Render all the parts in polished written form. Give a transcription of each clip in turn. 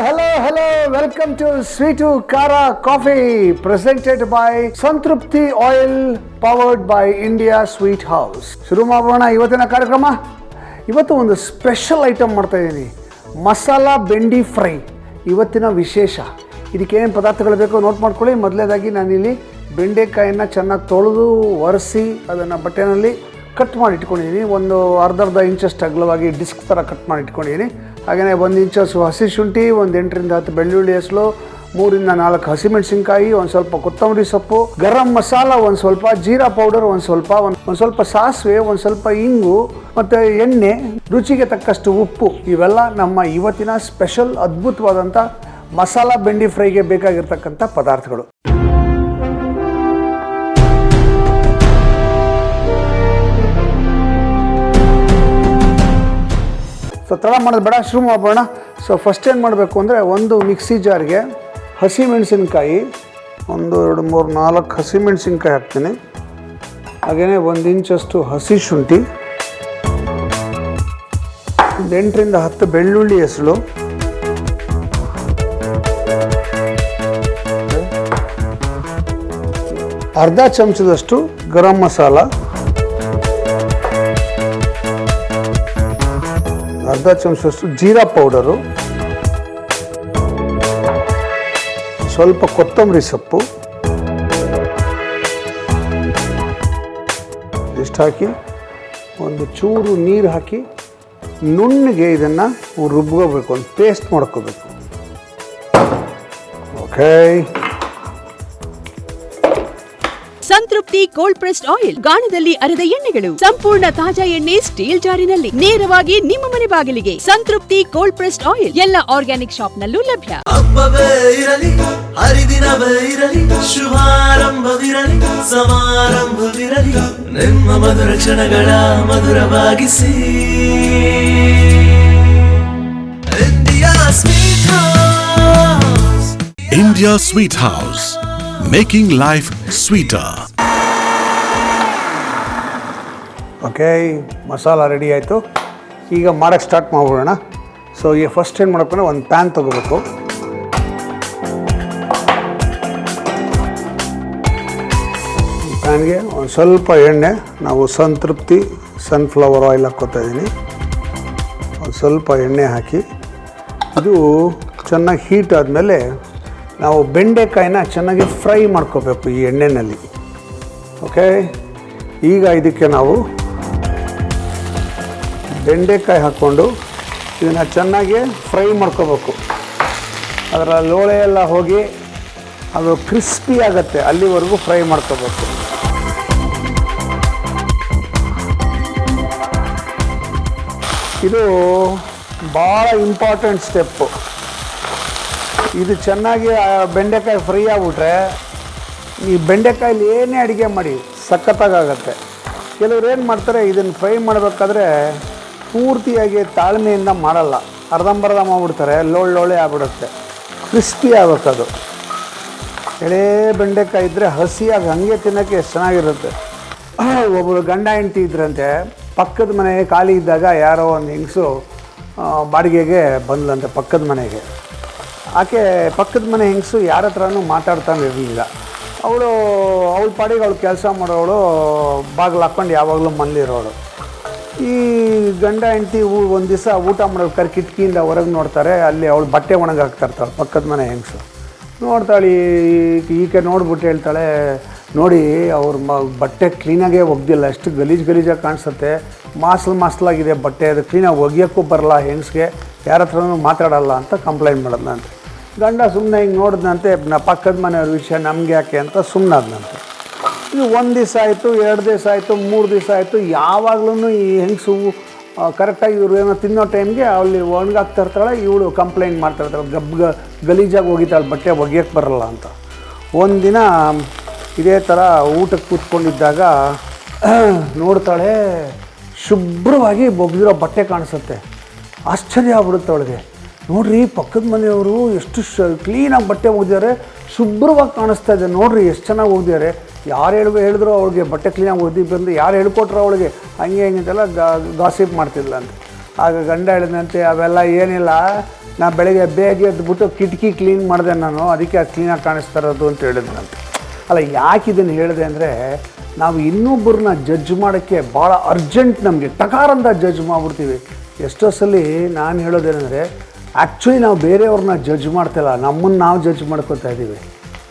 Hello. Welcome to Sweetu Kara Coffee, presented by Santrupti Oil, powered by India Sweet House. ಶುರು ಮಾಡೋಣ ಇವತ್ತಿನ ಕಾರ್ಯಕ್ರಮ. ಇವತ್ತು ಒಂದು ಸ್ಪೆಷಲ್ ಐಟಮ್ ಮಾಡ್ತಾ ಇದ್ದೀನಿ, ಮಸಾಲಾ ಬೆಂಡಿ ಫ್ರೈ. ಇವತ್ತಿನ ವಿಶೇಷ. ಇದಕ್ಕೆ ಏನೇನು ಪದಾರ್ಥಗಳು ಬೇಕೋ ನೋಟ್ ಮಾಡ್ಕೊಳ್ಳಿ. ಮೊದಲನೇದಾಗಿ ನಾನಿಲ್ಲಿ ಬೆಂಡೆಕಾಯಿನ ಚೆನ್ನಾಗಿ ತೊಳೆದು ಒರೆಸಿ ಅದನ್ನು ಬಟ್ಟೆನಲ್ಲಿ ಕಟ್ ಮಾಡಿ ಇಟ್ಕೊಂಡಿದ್ದೀನಿ. ಒಂದು ಅರ್ಧ ಇಂಚಷ್ಟು ಅಗಲವಾಗಿ ಡಿಸ್ಕ್ ಥರ ಕಟ್ ಮಾಡಿ ಇಟ್ಕೊಂಡಿದ್ದೀನಿ. ಹಾಗೆಯೇ 1 ಇಂಚಷ್ಟು ಹಸಿ ಶುಂಠಿ, ಒಂದು 8 ರಿಂದ 10 ಬೆಳ್ಳುಳ್ಳಿ ಹೆಸಲು, 3 ರಿಂದ 4 ಹಸಿಮೆಣಸಿನ್ಕಾಯಿ, ಒಂದು ಸ್ವಲ್ಪ ಕೊತ್ತಂಬರಿ ಸೊಪ್ಪು, ಗರಂ ಮಸಾಲ, ಒಂದು ಸ್ವಲ್ಪ ಜೀರಾ ಪೌಡರ್, ಒಂದು ಸ್ವಲ್ಪ ಸಾಸಿವೆ, ಒಂದು ಸ್ವಲ್ಪ ಇಂಗು ಮತ್ತು ಎಣ್ಣೆ, ರುಚಿಗೆ ತಕ್ಕಷ್ಟು ಉಪ್ಪು. ಇವೆಲ್ಲ ನಮ್ಮ ಇವತ್ತಿನ ಸ್ಪೆಷಲ್ ಅದ್ಭುತವಾದಂಥ ಮಸಾಲಾ ಬೆಂಡಿ ಫ್ರೈಗೆ ಬೇಕಾಗಿರ್ತಕ್ಕಂಥ ಪದಾರ್ಥಗಳು. ಸೊ ತಡ ಮಾಡೋದು ಬೇಡ, ಶುರು ಮಾಡೋಣ. ಸೊ ಫಸ್ಟ್ ಏನು ಮಾಡಬೇಕು ಅಂದರೆ, ಒಂದು ಮಿಕ್ಸಿ ಜಾರ್ಗೆ ಹಸಿಮೆಣಸಿನ್ಕಾಯಿ, 1 2 3 4 ಹಸಿಮೆಣಸಿನ್ಕಾಯಿ ಹಾಕ್ತೀನಿ. ಹಾಗೆಯೇ 1 ಇಂಚಷ್ಟು ಹಸಿ ಶುಂಠಿ, 8 ರಿಂದ 10 ಬೆಳ್ಳುಳ್ಳಿ ಹೆಸಲು, ಅರ್ಧ ಚಮಚದಷ್ಟು ಗರಂ ಮಸಾಲ, ಅರ್ಧ ಚಮಚದಷ್ಟು ಜೀರಾ ಪೌಡರು, ಸ್ವಲ್ಪ ಕೊತ್ತಂಬರಿ ಸೊಪ್ಪು ಇಷ್ಟು ಹಾಕಿ, ಒಂದು ಚೂರು ನೀರು ಹಾಕಿ ನುಣ್ಣಗೆ ಇದನ್ನು ರುಬ್ಕೋಬೇಕು, ಒಂದು ಪೇಸ್ಟ್ ಮಾಡ್ಕೋಬೇಕು. ಓಕೆ. ಸಂತೃಪ್ತಿ ಕೋಲ್ಡ್ ಪ್ರೆಸ್ಡ್ ಆಯಿಲ್, ಗಾಣದಲ್ಲಿ ಅರೆದ ಎಣ್ಣೆಗಳು, ಸಂಪೂರ್ಣ ತಾಜಾ ಎಣ್ಣೆ ಸ್ಟೀಲ್ ಜಾರಿನಲ್ಲಿ ನೇರವಾಗಿ ನಿಮ್ಮ ಮನೆ ಬಾಗಿಲಿಗೆ. ಸಂತೃಪ್ತಿ ಕೋಲ್ಡ್ ಪ್ರೆಸ್ಡ್ ಆಯಿಲ್ ಎಲ್ಲ ಆರ್ಗ್ಯಾನಿಕ್ ಶಾಪ್ ನಲ್ಲೂ ಲಭ್ಯ. ಹಬ್ಬವೇ ಇರಲಿ, ಹರಿದಿನವೇ ಇರಲಿ, ಶುಭಾರಂಭವಿರಲಿ, ಸಮಾರಂಭವಿರಲಿ, ನಿಮ್ಮ ಮಧುರ ಕ್ಷಣಗಳ ಮಧುರವಾಗಿಸಿ. India sweet house. India Sweet House, making life sweeter. Okay, ಮಸಾಲ ರೆಡಿ ಆಯಿತು. ಈಗ ಮಾಡೋಕ್ಕೆ ಸ್ಟಾರ್ಟ್ ಮಾಡ್ಬಿಡೋಣ. ಸೊ ಈಗ ಫಸ್ಟ್ ಏನು ಮಾಡಬೇಕು, ಒಂದು ಪ್ಯಾನ್ ತೊಗೋಬೇಕು. ಪ್ಯಾನ್ಗೆ ಒಂದು ಸ್ವಲ್ಪ ಎಣ್ಣೆ, ನಾವು ಸಂತೃಪ್ತಿ ಸನ್ಫ್ಲವರ್ ಆಯಿಲ್ ಹಾಕ್ಕೋತಾ ಇದ್ದೀನಿ. ಒಂದು ಸ್ವಲ್ಪ ಎಣ್ಣೆ ಹಾಕಿ ಇದು ಚೆನ್ನಾಗಿ ಹೀಟ್ ಆದಮೇಲೆ ನಾವು ಬೆಂಡೆಕಾಯಿನ ಚೆನ್ನಾಗಿ ಫ್ರೈ ಮಾಡ್ಕೋಬೇಕು ಈ ಎಣ್ಣೆಯಲ್ಲಿ. ಓಕೆ, ಈಗ ಇದಕ್ಕೆ ನಾವು ಬೆಂಡೆಕಾಯಿ ಹಾಕ್ಕೊಂಡು ಇದನ್ನು ಚೆನ್ನಾಗಿ ಫ್ರೈ ಮಾಡ್ಕೋಬೇಕು. ಅದರ ಲೋಳೆ ಎಲ್ಲ ಹೋಗಿ ಅದು ಕ್ರಿಸ್ಪಿ ಆಗುತ್ತೆ, ಅಲ್ಲಿವರೆಗೂ ಫ್ರೈ ಮಾಡ್ಕೋಬೇಕು. ಇದು ಭಾಳ ಇಂಪಾರ್ಟೆಂಟ್ ಸ್ಟೆಪ್ಪು. ಇದು ಚೆನ್ನಾಗಿ ಬೆಂಡೆಕಾಯಿ ಫ್ರೈ ಆಗಿಬಿಟ್ರೆ ಈ ಬೆಂಡೆಕಾಯಲ್ಲಿ ಏನೇ ಅಡುಗೆ ಮಾಡಿ ಸಖತ್ತಾಗತ್ತೆ. ಕೆಲವ್ರು ಏನು ಮಾಡ್ತಾರೆ, ಇದನ್ನು ಫ್ರೈ ಮಾಡಬೇಕಾದ್ರೆ ಪೂರ್ತಿಯಾಗಿ ತಾಳ್ಮೆಯಿಂದ ಮಾಡಲ್ಲ, ಅರ್ಧಂಬರ್ಧ ಮಾಡಿಬಿಡ್ತಾರೆ, ಲೋಳೆ ಆಗ್ಬಿಡುತ್ತೆ. ಕ್ರಿಸ್ಪಿ ಆಗಬೇಕದು. ಎಳೆ ಬೆಂಡೆಕಾಯಿ ಇದ್ದರೆ ಹಸಿಯಾಗಿ ಹಾಗೆ ತಿನ್ನೋಕ್ಕೆ ಎಷ್ಟು ಚೆನ್ನಾಗಿರುತ್ತೆ. ಒಬ್ಬರು ಗಂಡ ಹೆಂಡತಿ ಇದ್ರಂತೆ, ಪಕ್ಕದ ಮನೆ ಖಾಲಿ ಇದ್ದಾಗ ಯಾರೋ ಒಂದು ಹೆಂಗಸು ಬಾಡಿಗೆಗೆ ಬಂದ್ಲಂತೆ ಪಕ್ಕದ ಮನೆಗೆ. ಆಕೆ ಪಕ್ಕದ ಮನೆ ಹೆಂಗಸು ಯಾರ ಹತ್ರನೂ ಮಾತಾಡ್ತಾನೆ ಇರಲಿಲ್ಲ. ಅವಳ ಪಾಡಿಗೆ ಅವಳು ಕೆಲಸ ಮಾಡೋವಳು, ಬಾಗಿಲು ಹಾಕ್ಕೊಂಡು ಯಾವಾಗಲೂ ಮನೇಲಿರೋಳು. ಈ ಗಂಡ ಹೆಂಡತಿ ಒಂದು ದಿವಸ ಊಟ ಮಾಡೋದು ಕಿಟಕಿಯಿಂದ ಹೊರಗೆ ನೋಡ್ತಾರೆ, ಅಲ್ಲಿ ಅವಳು ಬಟ್ಟೆ ಒಣಗಿ ಹಾಕ್ತಾಯಿರ್ತಾಳೆ ಪಕ್ಕದ ಮನೆ ಹೆಂಗಸು. ನೋಡ್ತಾಳೆ, ಈಕೆ ನೋಡ್ಬಿಟ್ಟು ಹೇಳ್ತಾಳೆ, ನೋಡಿ ಅವ್ರ ಬಟ್ಟೆ ಕ್ಲೀನಾಗೇ ಒಗ್ದಿಲ್ಲ, ಎಷ್ಟು ಗಲೀಜಾಗಿ ಕಾಣಿಸುತ್ತೆ, ಮಾಸಲಾಗಿದೆ ಬಟ್ಟೆ, ಅದು ಕ್ಲೀನಾಗಿ ಒಗೆಯೋಕ್ಕೂ ಬರಲ್ಲ ಹೆಂಗಸ್ಗೆ, ಯಾರ ಹತ್ರನೂ ಮಾತಾಡಲ್ಲ ಅಂತ ಕಂಪ್ಲೇಂಟ್ ಮಾಡೋದಂತೆ. ಗಂಡ ಸುಮ್ಮನೆ ಹಿಂಗೆ ನೋಡಿದಂತೆ, ಪಕ್ಕದ ಮನೆಯವ್ರ ವಿಷಯ ನಮಗೆ ಯಾಕೆ ಅಂತ ಸುಮ್ಮನಾದ್ನಂತೆ. ಇದು 1 ದಿವಸ ಆಯಿತು, 2 ದಿವಸ ಆಯಿತು, 3 ದಿವಸ ಆಯಿತು, ಯಾವಾಗಲೂ ಈ ಹೆಂಗಸು ಕರೆಕ್ಟಾಗಿ ಇವರು ಏನೋ ತಿನ್ನೋ ಟೈಮ್ಗೆ ಅಲ್ಲಿ ಒಣಗಾಗ್ತಾ ಇರ್ತಾಳೆ, ಇವಳು ಕಂಪ್ಲೇಂಟ್ ಮಾಡ್ತಾ ಇರ್ತಾಳೆ, ಗಲೀಜಾಗಿ ಹೋಗಿತಾಳೆ, ಬಟ್ಟೆ ಒಗೆಯೋಕ್ಕೆ ಬರಲ್ಲ ಅಂತ. ಒಂದಿನ ಇದೇ ಥರ ಊಟಕ್ಕೆ ಕೂತ್ಕೊಂಡಿದ್ದಾಗ ನೋಡ್ತಾಳೆ, ಶುಭ್ರವಾಗಿ ಒಗೆದಿರೋ ಬಟ್ಟೆ ಕಾಣಿಸುತ್ತೆ. ಆಶ್ಚರ್ಯ ಆಗ್ಬಿಡುತ್ತೆ ಅವಳಿಗೆ. ನೋಡ್ರಿ, ಪಕ್ಕದ ಮನೆಯವರು ಎಷ್ಟು ಕ್ಲೀನಾಗಿ ಬಟ್ಟೆ ಒಗ್ದಿದ್ದಾರೆ, ಶುಭ್ರವಾಗಿ ಕಾಣಿಸ್ತಾ ಇದೆ, ನೋಡ್ರಿ ಎಷ್ಟು ಚೆನ್ನಾಗಿ ಒಗ್ದಿದ್ದಾರೆ. ಯಾರು ಹೇಳಿದ್ರು ಅವಳಿಗೆ ಬಟ್ಟೆ ಕ್ಲೀನಾಗಿ ಒಗ್ದು ಬಂದು, ಯಾರು ಹೇಳ್ಕೊಟ್ರು ಅವಳಿಗೆ, ಹಂಗೆ ಅಂತೆಲ್ಲ ಗಾಸಿಪ್ ಮಾಡ್ತಿದ್ಲ ಅಂತ. ಆಗ ಗಂಡ ಹೇಳಿದಂತೆ, ಅವೆಲ್ಲ ಏನಿಲ್ಲ, ನಾನು ಬೆಳಗ್ಗೆ ಬೇಗ ಎದ್ಬಿಟ್ಟು ಕಿಟಕಿ ಕ್ಲೀನ್ ಮಾಡಿದೆ ನಾನು, ಅದಕ್ಕೆ ಅದು ಕ್ಲೀನಾಗಿ ಕಾಣಿಸ್ತಾ ಇರೋದು ಅಂತ ಹೇಳಿದ್ನಂತೆ. ಅಲ್ಲ, ಯಾಕೆ ಇದನ್ನು ಹೇಳಿದೆ ಅಂದರೆ, ನಾವು ಇನ್ನೊಬ್ಬರನ್ನ ಜಡ್ಜ್ ಮಾಡೋಕ್ಕೆ ಭಾಳ ಅರ್ಜೆಂಟ್, ನಮಗೆ ಟಕಾರಂತ ಜಡ್ಜ್ ಮಾಡಿಬಿಡ್ತೀವಿ. ಎಷ್ಟೋ ಸಲ ನಾನು ಹೇಳೋದೇನೆಂದರೆ, ಆ್ಯಕ್ಚುಲಿ ನಾವು ಬೇರೆಯವ್ರನ್ನ ಜಡ್ಜ್ ಮಾಡ್ತಿಲ್ಲ, ನಮ್ಮನ್ನು ನಾವು ಜಡ್ಜ್ ಮಾಡ್ಕೊತಾ ಇದ್ದೀವಿ.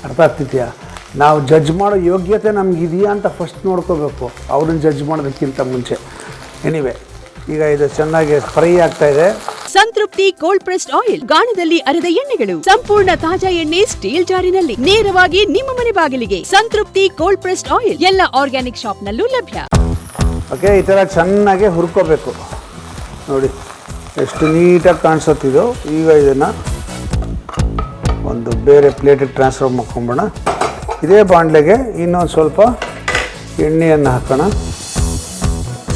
ಅರ್ಥ ಆಗ್ತಿದೆಯಾ? ನಾವು ಜಡ್ಜ್ ಮಾಡೋ ಯೋಗ್ಯತೆ ನಮಗಿದೆಯಾ ಅಂತ ಫಸ್ಟ್ ನೋಡ್ಕೋಬೇಕು, ಅವ್ರನ್ನ ಜಡ್ಜ್ ಮಾಡೋದಕ್ಕಿಂತ ಮುಂಚೆ. ಎನಿವೆ, ಈಗ ಇದು ಚೆನ್ನಾಗಿ ಫ್ರೈ ಆಗ್ತಾಯಿದೆ. ಸಂತೃಪ್ತಿ ಕೋಲ್ಡ್ ಪ್ರೆಸ್ಡ್ ಆಯಿಲ್, ಗಾಣದಲ್ಲಿ ಅರೆದ ಎಣ್ಣೆಗಳು, ಸಂಪೂರ್ಣ ತಾಜಾ ಎಣ್ಣೆ ಸ್ಟೀಲ್ ಜಾರಿನಲ್ಲಿ ನೇರವಾಗಿ ನಿಮ್ಮ ಮನೆ ಬಾಗಿಲಿಗೆ. ಸಂತೃಪ್ತಿ ಕೋಲ್ಡ್ ಪ್ರೆಸ್ಡ್ ಆಯಿಲ್ ಎಲ್ಲ ಆರ್ಗ್ಯಾನಿಕ್ ಶಾಪ್ನಲ್ಲೂ ಲಭ್ಯ. ಓಕೆ, ಈ ಥರ ಚೆನ್ನಾಗಿ ಹುರ್ಕೋಬೇಕು. ನೋಡಿ ಎಷ್ಟು ನೀಟಾಗಿ ಕಾಣಿಸುತ್ತಿದ್ದು. ಈಗ ಇದನ್ನು ಒಂದು ಬೇರೆ ಪ್ಲೇಟಿಗೆ ಟ್ರಾನ್ಸ್ಫರ್ ಮಾಡ್ಕೊಂಬೋಣ. ಇದೇ ಬಾಣಲೆಗೆ ಇನ್ನೊಂದು ಸ್ವಲ್ಪ ಎಣ್ಣೆಯನ್ನು ಹಾಕೋಣ.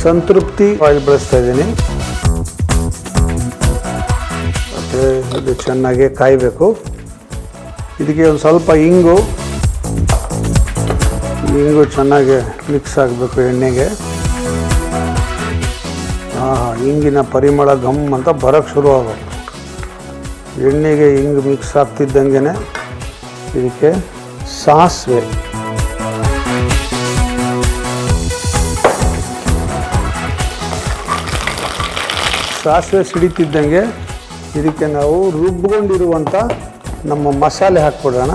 ಸಂತೃಪ್ತಿ ಆಯಿಲ್ ಬಳಸ್ತಾ ಇದ್ದೀನಿ. ಮತ್ತು ಇದು ಚೆನ್ನಾಗಿ ಕಾಯಬೇಕು. ಇದಕ್ಕೆ ಒಂದು ಸ್ವಲ್ಪ ಇಂಗು ಚೆನ್ನಾಗಿ ಮಿಕ್ಸ್ ಆಗಬೇಕು ಎಣ್ಣೆಗೆ. ಇಂಗಿನ ಪರಿಮಳ ಘಮ್ ಅಂತ ಬರೋಕ್ಕೆ ಶುರು ಆಗಬೇಕು. ಎಣ್ಣೆಗೆ ಇಂಗು ಮಿಕ್ಸ್ ಆಗ್ತಿದ್ದಂಗೆ ಇದಕ್ಕೆ ಸಾಸಿವೆ, ಸಿಡಿತಿದ್ದಂಗೆ ಇದಕ್ಕೆ ನಾವು ರುಬ್ಕೊಂಡಿರುವಂಥ ನಮ್ಮ ಮಸಾಲೆ ಹಾಕ್ಬಿಡೋಣ.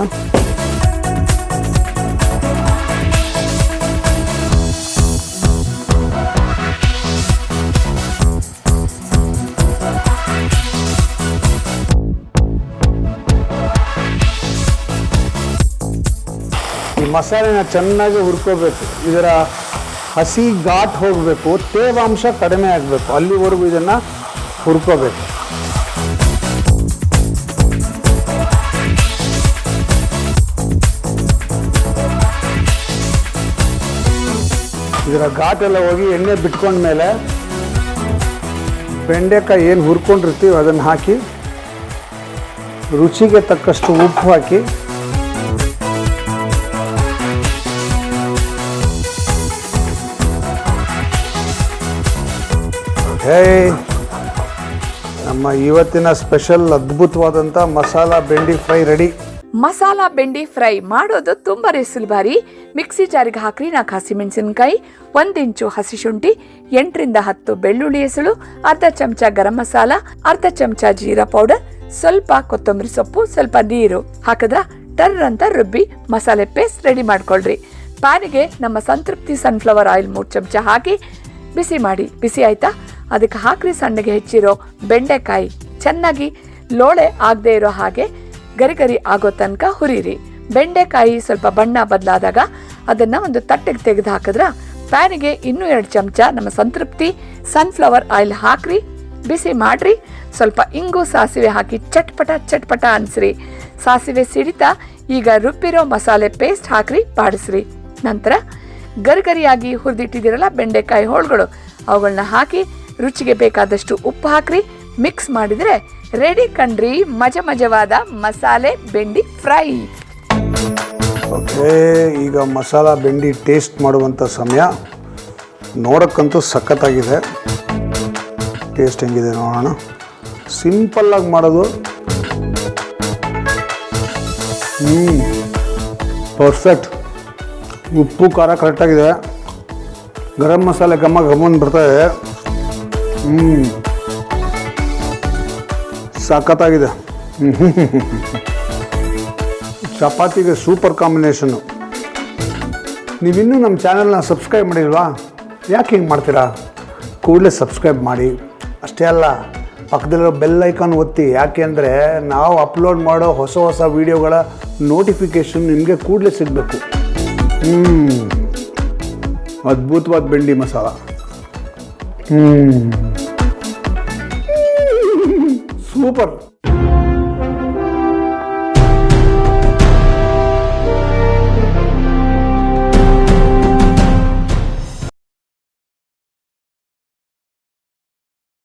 ಈ ಮಸಾಲೆನ ಚೆನ್ನಾಗಿ ಹುರ್ಕೋಬೇಕು. ಇದರ ಹಸಿ ಘಾಟ್ ಹೋಗಬೇಕು, ತೇವಾಂಶ ಕಡಿಮೆ ಆಗಬೇಕು, ಅಲ್ಲಿವರೆಗೂ ಇದನ್ನು ಹುರ್ಕೋಬೇಕು. ಇದರ ಘಾಟೆಲ್ಲ ಹೋಗಿ ಎಣ್ಣೆ ಬಿಟ್ಕೊಂಡ್ಮೇಲೆ ಬೆಂಡೆಕಾಯಿ ಏನು ಹುರ್ಕೊಂಡಿರ್ತೀವಿ ಅದನ್ನು ಹಾಕಿ, ರುಚಿಗೆ ತಕ್ಕಷ್ಟು ಉಪ್ಪು ಹಾಕಿ, ನಮ್ಮ ಇವತ್ತಿನ ಸ್ಪೆಷಲ್ ಅದ್ಭುತವಾದಂಥ ಮಸಾಲಾ ಬೆಂಡಿ ಫ್ರೈ ರೆಡಿ. ಮಸಾಲಾ ಬೆಂಡಿ ಫ್ರೈ ಮಾಡೋದು ತುಂಬಾ ಸುಲಭ. ಮಿಕ್ಸಿ ಜಾರಿಗೆ ಹಾಕ್ರಿ 4 ಹಸಿಮೆಣಸಿನಕಾಯಿ, 1 ಇಂಚು ಹಸಿ ಶುಂಠಿ, 8 ರಿಂದ 10 ಬೆಳ್ಳುಳ್ಳಿ ಎಸಳು, ಅರ್ಧ ಚಮಚ ಗರಂ ಮಸಾಲ, ಅರ್ಧ ಚಮಚ ಜೀರಾ ಪೌಡರ್, ಸ್ವಲ್ಪ ಕೊತ್ತಂಬರಿ ಸೊಪ್ಪು, ಸ್ವಲ್ಪ ನೀರು ಹಾಕಿದ್ರ ಟರ್ ಅಂತ ರುಬ್ಬಿ ಮಸಾಲೆ ಪೇಸ್ಟ್ ರೆಡಿ ಮಾಡ್ಕೊಳ್ರಿ. ಪ್ಯಾನಿಗೆ ನಮ್ಮ ಸಂತೃಪ್ತಿ ಸನ್ಫ್ಲವರ್ ಆಯಿಲ್ 3 ಚಮಚ ಹಾಕಿ ಬಿಸಿ ಮಾಡಿ. ಬಿಸಿ ಆಯ್ತಾ, ಅದಕ್ಕೆ ಹಾಕ್ರಿ ಸಣ್ಣಗೆ ಹೆಚ್ಚಿರೋ ಬೆಂಡೆಕಾಯಿ. ಚೆನ್ನಾಗಿ ಲೋಳೆ ಆಗದೆ ಇರೋ ಹಾಗೆ ಗರಿ ಆಗೋ ತನಕ ಹುರಿರಿ. ಬೆಂಡೆಕಾಯಿ ಸ್ವಲ್ಪ ಬಣ್ಣ ಬದಲಾದಾಗ ಅದನ್ನ ಒಂದು ತಟ್ಟೆಗೆ ತೆಗೆದು ಹಾಕಿದ್ರ ಪ್ಯಾನಿಗೆ ಇನ್ನೂ 2 ಚಮಚ ನಮ್ಮ ಸಂತೃಪ್ತಿ ಸನ್ಫ್ಲವರ್ ಆಯಿಲ್ ಹಾಕ್ರಿ, ಬಿಸಿ ಮಾಡ್ರಿ. ಸ್ವಲ್ಪ ಇಂಗು ಸಾಸಿವೆ ಹಾಕಿ ಚಟ್ಪಟ ಅನ್ಸ್ರಿ. ಸಾಸಿವೆ ಸಿಡಿತಾ ಈಗ ರುಬ್ಬಿರೋ ಮಸಾಲೆ ಪೇಸ್ಟ್ ಹಾಕ್ರಿ, ಬಾಡಿಸ್ರಿ. ನಂತರ ಗರಿಯಾಗಿ ಹುರಿದಿಟ್ಟಿದಿರಲ್ಲ ಬೆಂಡೆಕಾಯಿ ಹೋಳುಗಳು, ಅವುಗಳನ್ನ ಹಾಕಿ ರುಚಿಗೆ ಬೇಕಾದಷ್ಟು ಉಪ್ಪು ಹಾಕ್ರಿ. ಮಿಕ್ಸ್ ಮಾಡಿದ್ರೆ ರೆಡಿ ಕಣ್ರಿ ಮಜವಾದ ಮಸಾಲೆ ಬೆಂಡಿ ಫ್ರೈ. ಓಕೆ, ಈಗ ಮಸಾಲಾ ಬೆಂಡಿ ಟೇಸ್ಟ್ ಮಾಡುವಂಥ ಸಮಯ. ನೋಡೋಕ್ಕಂತೂ ಸಖತ್ತಾಗಿದೆ. ಟೇಸ್ಟ್ ಹೆಂಗಿದೆ ನೋಡೋಣ. ಸಿಂಪಲ್ಲಾಗಿ ಮಾಡೋದು. ಪರ್ಫೆಕ್ಟ್. ಉಪ್ಪು ಖಾರ ಕರೆಕ್ಟಾಗಿದೆ. ಗರಂ ಮಸಾಲೆ ಘಮ್ಮನ್ ಬರ್ತಾಯಿದೆ. ಸಖತ್ತಾಗಿದೆ. ಚಪಾತಿಗೆ ಸೂಪರ್ ಕಾಂಬಿನೇಷನ್ನು. ನೀವಿನ್ನೂ ನಮ್ಮ ಚಾನಲ್ನ ಸಬ್ಸ್ಕ್ರೈಬ್ ಮಾಡಿಲ್ವಾ? ಯಾಕೆ ಹಿಂಗೆ ಮಾಡ್ತೀರಾ? ಕೂಡಲೇ ಸಬ್ಸ್ಕ್ರೈಬ್ ಮಾಡಿ. ಅಷ್ಟೇ ಅಲ್ಲ, ಪಕ್ಕದಲ್ಲಿರೋ ಬೆಲ್ ಐಕಾನ್ ಒತ್ತಿ. ಯಾಕೆ ಅಂದರೆ ನಾವು ಅಪ್ಲೋಡ್ ಮಾಡೋ ಹೊಸ ವೀಡಿಯೋಗಳ ನೋಟಿಫಿಕೇಷನ್ ನಿಮಗೆ ಕೂಡಲೇ ಸಿಗಬೇಕು. ಅದ್ಭುತವಾದ ಬೆಂಡಿ ಮಸಾಲ. ಸೂಪರ್.